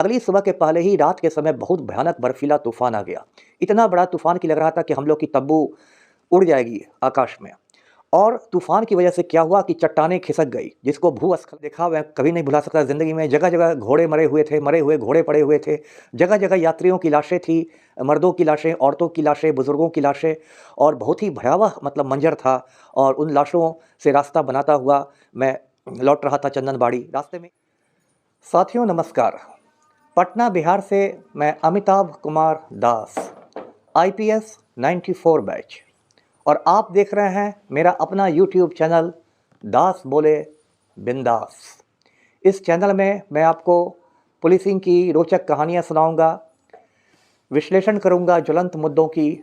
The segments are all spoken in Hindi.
अगली सुबह के पहले ही रात के समय बहुत भयानक बर्फीला तूफान आ गया। इतना बड़ा तूफान कि लग रहा था कि हम लोग की तंबू उड़ जाएगी आकाश में। और तूफान की वजह से क्या हुआ कि चट्टानें खिसक गई, जिसको भूस्खलन देखा मैं कभी नहीं भुला सकता ज़िंदगी में। जगह जगह घोड़े मरे हुए थे, मरे हुए घोड़े पड़े हुए थे। जगह जगह यात्रियों की लाशें थी, मर्दों की लाशें, औरतों की लाशें, बुजुर्गों की लाशें। और बहुत ही भयावह मंजर था। और उन लाशों से रास्ता बनाता हुआ मैं लौट रहा था चंदनबाड़ी। रास्ते में साथियों नमस्कार। पटना बिहार से मैं अमिताभ कुमार दास, IPS 94 बैच, और आप देख रहे हैं मेरा अपना YouTube चैनल दास बोले बिंदास। इस चैनल में मैं आपको पुलिसिंग की रोचक कहानियां सुनाऊंगा, विश्लेषण करूंगा ज्वलंत मुद्दों की,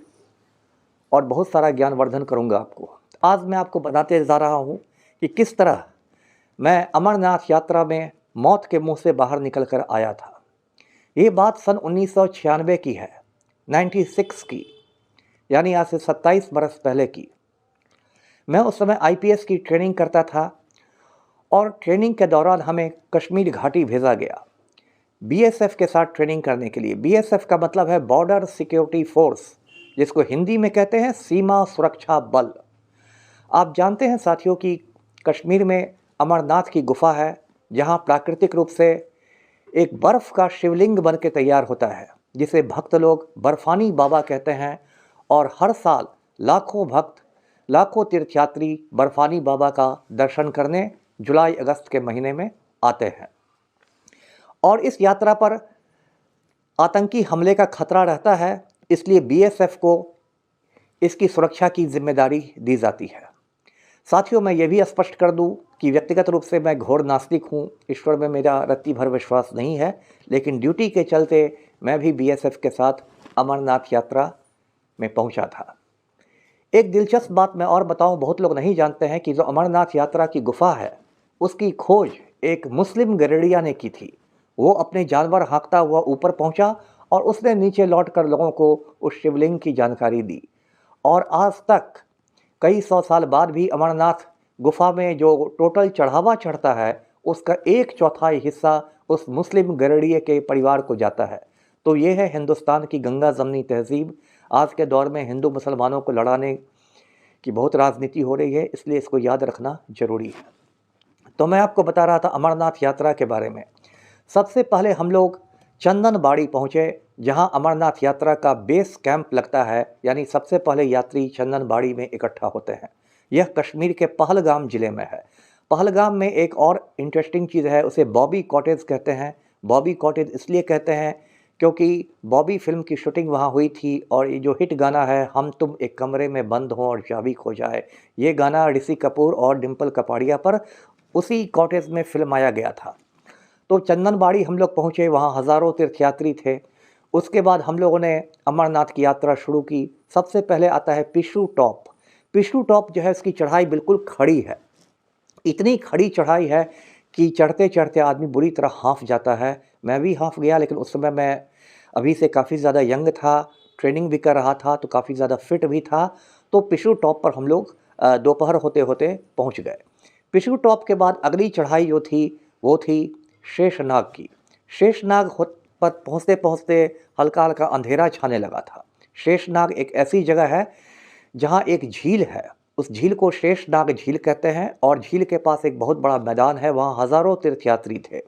और बहुत सारा ज्ञानवर्धन करूंगा आपको। आज मैं आपको बताते जा रहा हूं कि किस तरह मैं अमरनाथ यात्रा में मौत के मुंह से बाहर निकल कर आया था। ये बात सन 1996 की है, 96 की, यानी आज से 27 बरस पहले की। मैं उस समय IPS की ट्रेनिंग करता था और ट्रेनिंग के दौरान हमें कश्मीर घाटी भेजा गया BSF के साथ ट्रेनिंग करने के लिए। BSF का मतलब है बॉर्डर सिक्योरिटी फोर्स, जिसको हिंदी में कहते हैं सीमा सुरक्षा बल। आप जानते हैं साथियों कि कश्मीर में अमरनाथ की गुफा है, जहां प्राकृतिक रूप से एक बर्फ़ का शिवलिंग बन के तैयार होता है, जिसे भक्त लोग बर्फानी बाबा कहते हैं। और हर साल लाखों भक्त, लाखों तीर्थयात्री बर्फानी बाबा का दर्शन करने जुलाई अगस्त के महीने में आते हैं। और इस यात्रा पर आतंकी हमले का खतरा रहता है, इसलिए BSF को इसकी सुरक्षा की जिम्मेदारी दी जाती है। साथियों मैं ये भी स्पष्ट कर दूं कि व्यक्तिगत रूप से मैं घोर नास्तिक हूं, ईश्वर में मेरा रत्ती भर विश्वास नहीं है, लेकिन ड्यूटी के चलते मैं भी BSF के साथ अमरनाथ यात्रा में पहुंचा था। एक दिलचस्प बात मैं और बताऊं, बहुत लोग नहीं जानते हैं कि जो अमरनाथ यात्रा की गुफा है, उसकी खोज एक मुस्लिम गैरेडिया ने की थी। वो अपने जानवर हाँकता हुआ ऊपर पहुंचा और उसने नीचे लौटकर लोगों को उस शिवलिंग की जानकारी दी। और आज तक कई सौ साल बाद भी अमरनाथ गुफा में जो टोटल चढ़ावा चढ़ता है, उसका 1/4 हिस्सा उस मुस्लिम गैरेडिये के परिवार को जाता है। तो ये है हिंदुस्तान की गंगा जमनी तहजीब। आज के दौर में हिंदू मुसलमानों को लड़ाने की बहुत राजनीति हो रही है, इसलिए इसको याद रखना जरूरी है। तो मैं आपको बता रहा था अमरनाथ यात्रा के बारे में। सबसे पहले हम लोग चंदनबाड़ी पहुँचे, जहां अमरनाथ यात्रा का बेस कैंप लगता है, यानी सबसे पहले यात्री चंदनबाड़ी में इकट्ठा होते हैं। यह कश्मीर के पहलगाम जिले में है। पहलगाम में एक और इंटरेस्टिंग चीज़ है, उसे बॉबी कॉटेज कहते हैं। बॉबी कॉटेज इसलिए कहते हैं क्योंकि बॉबी फिल्म की शूटिंग वहाँ हुई थी। और ये जो हिट गाना है हम तुम एक कमरे में बंद हों और चाबी खो जाए, ये गाना ऋषि कपूर और डिम्पल कपाड़िया पर उसी कॉटेज में फिल्माया गया था। तो चंदनबाड़ी हम लोग पहुँचे, वहाँ हज़ारों तीर्थयात्री थे। उसके बाद हम लोगों ने अमरनाथ की यात्रा शुरू की। सबसे पहले आता है पिशू टॉप। पिशू टॉप जो है, इसकी चढ़ाई बिल्कुल खड़ी है। इतनी खड़ी चढ़ाई है कि चढ़ते चढ़ते आदमी बुरी तरह हाँफ जाता है। मैं भी हाँफ गया, लेकिन उस समय मैं अभी से काफ़ी ज़्यादा यंग था, ट्रेनिंग भी कर रहा था, तो काफ़ी ज़्यादा फिट भी था। तो पिशू टॉप पर हम लोग दोपहर होते होते पहुँच गए। पिशू टॉप के बाद अगली चढ़ाई जो थी वो थी शेषनाग की। शेषनाग पर पहुँचते पहुँचते हल्का हल्का अंधेरा छाने लगा था। शेषनाग एक ऐसी जगह है जहाँ एक झील है, उस झील को शेषनाग झील कहते हैं। और झील के पास एक बहुत बड़ा मैदान है, वहाँ हज़ारों तीर्थयात्री थे।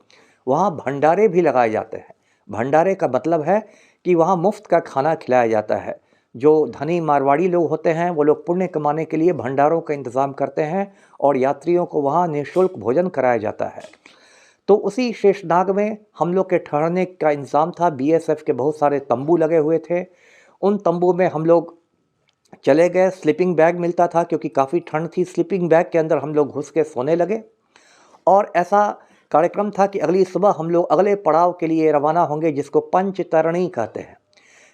वहाँ भंडारे भी लगाए जाते हैं। भंडारे का मतलब है कि वहाँ मुफ्त का खाना खिलाया जाता है। जो धनी मारवाड़ी लोग होते हैं, वो लोग पुण्य कमाने के लिए भंडारों का इंतज़ाम करते हैं और यात्रियों को वहाँ निःशुल्क भोजन कराया जाता है। तो उसी शेषनाग में हम लोग के ठहरने का इंतज़ाम था। BSF के बहुत सारे तंबू लगे हुए थे। उन तंबू में हम लोग चले गए। स्लीपिंग बैग मिलता था, क्योंकि काफ़ी ठंड थी। स्लीपिंग बैग के अंदर हम लोग घुस के सोने लगे। और ऐसा कार्यक्रम था कि अगली सुबह हम लोग अगले पड़ाव के लिए रवाना होंगे, जिसको पंचतरणी कहते हैं।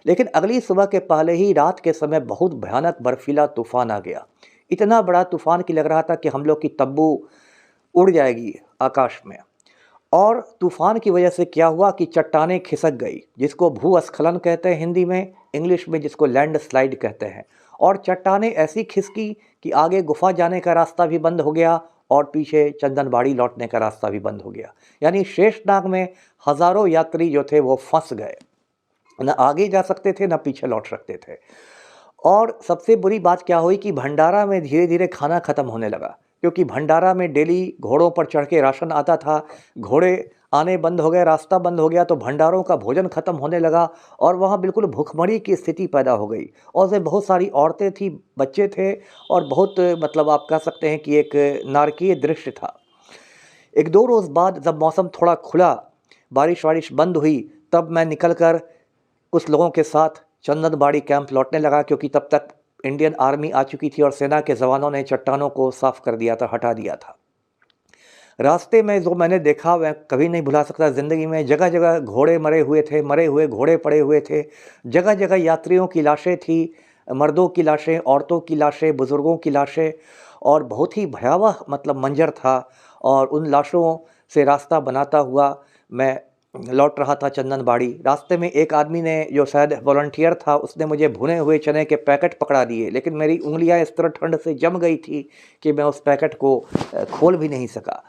लेकिन अगली सुबह के पहले ही रात के समय बहुत भयानक बर्फीला तूफान आ गया। इतना बड़ा तूफान कि लग रहा था कि हम लोग की तंबू उड़ जाएगी आकाश में। और तूफान की वजह से क्या हुआ कि चट्टानें खिसक गई, जिसको भूस्खलन कहते हैं हिंदी में, इंग्लिश में जिसको लैंडस्लाइड कहते हैं। और चट्टानें ऐसी खिसकी कि आगे गुफा जाने का रास्ता भी बंद हो गया और पीछे चंदनबाड़ी लौटने का रास्ता भी बंद हो गया। यानी शेषनाग में हज़ारों यात्री जो थे वो फंस गए, न आगे जा सकते थे न पीछे लौट सकते थे। और सबसे बुरी बात क्या हुई कि भंडारा में धीरे धीरे खाना ख़त्म होने लगा, क्योंकि भंडारा में डेली घोड़ों पर चढ़ के राशन आता था। घोड़े आने बंद हो गए, रास्ता बंद हो गया, तो भंडारों का भोजन ख़त्म होने लगा और वहाँ बिल्कुल भुखमरी की स्थिति पैदा हो गई। और उसमें बहुत सारी औरतें थी, बच्चे थे और बहुत मतलब आप कह सकते हैं कि एक नारकीय दृश्य था। एक दो रोज़ बाद जब मौसम थोड़ा खुला, बारिश वारिश बंद हुई, तब मैं निकल कर कुछ लोगों के साथ चंदनबाड़ी कैंप लौटने लगा, क्योंकि तब तक इंडियन आर्मी आ चुकी थी और सेना के जवानों ने चट्टानों को साफ कर दिया था, हटा दिया था। रास्ते में जो मैंने देखा वह कभी नहीं भुला सकता ज़िंदगी में। जगह जगह घोड़े मरे हुए थे, मरे हुए घोड़े पड़े हुए थे। जगह जगह यात्रियों की लाशें थी, मर्दों की लाशें, औरतों की लाशें, बुज़ुर्गों की लाशें, और बहुत ही भयावह मतलब मंजर था। और उन लाशों से रास्ता बनाता हुआ मैं लौट रहा था चंदनबाड़ी। रास्ते में एक आदमी ने, जो शायद वॉलंटियर था, उसने मुझे भुने हुए चने के पैकेट पकड़ा दिए, लेकिन मेरी उंगलियां इस तरह ठंड से जम गई थी कि मैं उस पैकेट को खोल भी नहीं सका।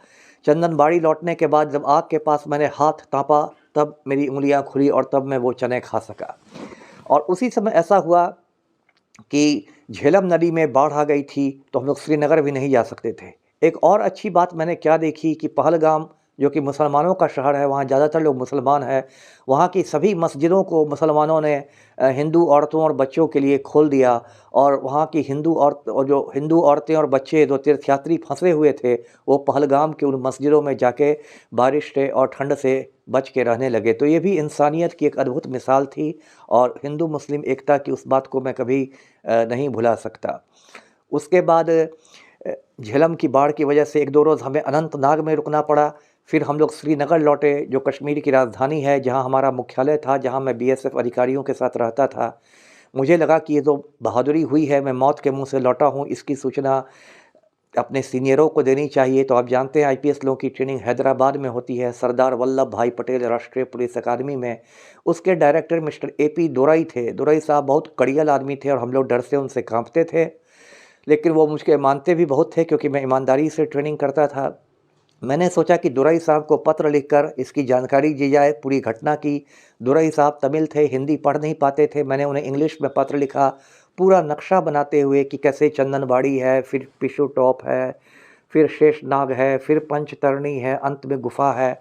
चंदनबाड़ी लौटने के बाद जब आग के पास मैंने हाथ तापा, तब मेरी उंगलियां खुली और तब मैं वो चने खा सका। और उसी समय ऐसा हुआ कि झेलम नदी में बाढ़ आ गई थी, तो हम लोग श्रीनगर भी नहीं जा सकते थे। एक और अच्छी बात मैंने क्या देखी कि पहलगाम, जो कि मुसलमानों का शहर है, वहाँ ज़्यादातर लोग मुसलमान हैं, वहाँ की सभी मस्जिदों को मुसलमानों ने हिंदू औरतों और बच्चों के लिए खोल दिया। और वहाँ की जो हिंदू औरतें और बच्चे, जो तीर्थयात्री फंसे हुए थे, वो पहलगाम के उन मस्जिदों में जाके बारिश से और ठंड से बच के रहने लगे। तो ये भी इंसानियत की एक अद्भुत मिसाल थी, और हिंदू मुस्लिम एकता की उस बात को मैं कभी नहीं भुला सकता। उसके बाद झेलम की बाढ़ की वजह से एक दो रोज़ हमें अनंतनाग में रुकना पड़ा। फिर हम लोग श्रीनगर लौटे, जो कश्मीर की राजधानी है, जहाँ हमारा मुख्यालय था, जहाँ मैं बीएसएफ अधिकारियों के साथ रहता था। मुझे लगा कि ये तो बहादुरी हुई है, मैं मौत के मुंह से लौटा हूँ, इसकी सूचना अपने सीनियरों को देनी चाहिए। तो आप जानते हैं आईपीएस लोगों की ट्रेनिंग हैदराबाद में होती है, सरदार वल्लभ भाई पटेल राष्ट्रीय पुलिस अकादमी में। उसके डायरेक्टर मिस्टर एपी दोरई थे। दोरई साहब बहुत कड़ियल आदमी थे और हम लोग डर से उनसे कांपते थे, लेकिन वो मुझे मानते भी बहुत थे, क्योंकि मैं ईमानदारी से ट्रेनिंग करता था। मैंने सोचा कि दोरई साहब को पत्र लिखकर इसकी जानकारी दी जाए पूरी घटना की। दोरई साहब तमिल थे, हिंदी पढ़ नहीं पाते थे। मैंने उन्हें इंग्लिश में पत्र लिखा, पूरा नक्शा बनाते हुए कि कैसे चंदनबाड़ी है, फिर पिशु टॉप है, फिर शेषनाग है, फिर पंचतरणी है, अंत में गुफा है।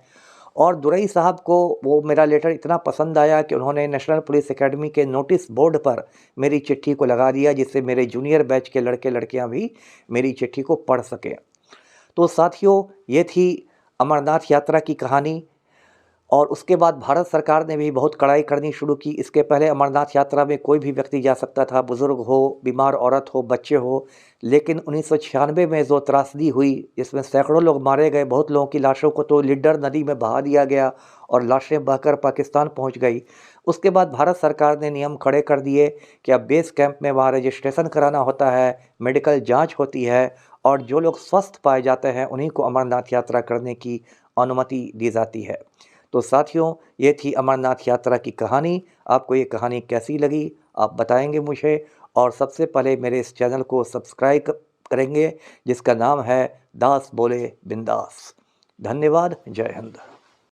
और दोरई साहब को वो मेरा लेटर इतना पसंद आया कि उन्होंने नेशनल पुलिस एकेडमी के नोटिस बोर्ड पर मेरी चिट्ठी को लगा दिया, जिससे मेरे जूनियर बैच के लड़के लड़कियां भी मेरी चिट्ठी को पढ़ सकें। तो साथियों, ये थी अमरनाथ यात्रा की कहानी। और उसके बाद भारत सरकार ने भी बहुत कड़ाई करनी शुरू की। इसके पहले अमरनाथ यात्रा में कोई भी व्यक्ति जा सकता था, बुज़ुर्ग हो, बीमार औरत हो, बच्चे हो। लेकिन 1996 में जो त्रासदी हुई, जिसमें सैकड़ों लोग मारे गए, बहुत लोगों की लाशों को तो लिड्डर नदी में बहा दिया गया और लाशें बहकर पाकिस्तान पहुंच गई। उसके बाद भारत सरकार ने नियम खड़े कर दिए कि अब बेस कैंप में वहाँ रजिस्ट्रेशन कराना होता है, मेडिकल जाँच होती है, और जो लोग स्वस्थ पाए जाते हैं उन्हीं को अमरनाथ यात्रा करने की अनुमति दी जाती है। तो साथियों, ये थी अमरनाथ यात्रा की कहानी। आपको ये कहानी कैसी लगी आप बताएंगे मुझे, और सबसे पहले मेरे इस चैनल को सब्सक्राइब करेंगे, जिसका नाम है दास बोले बिंदास। धन्यवाद। जय हिंद।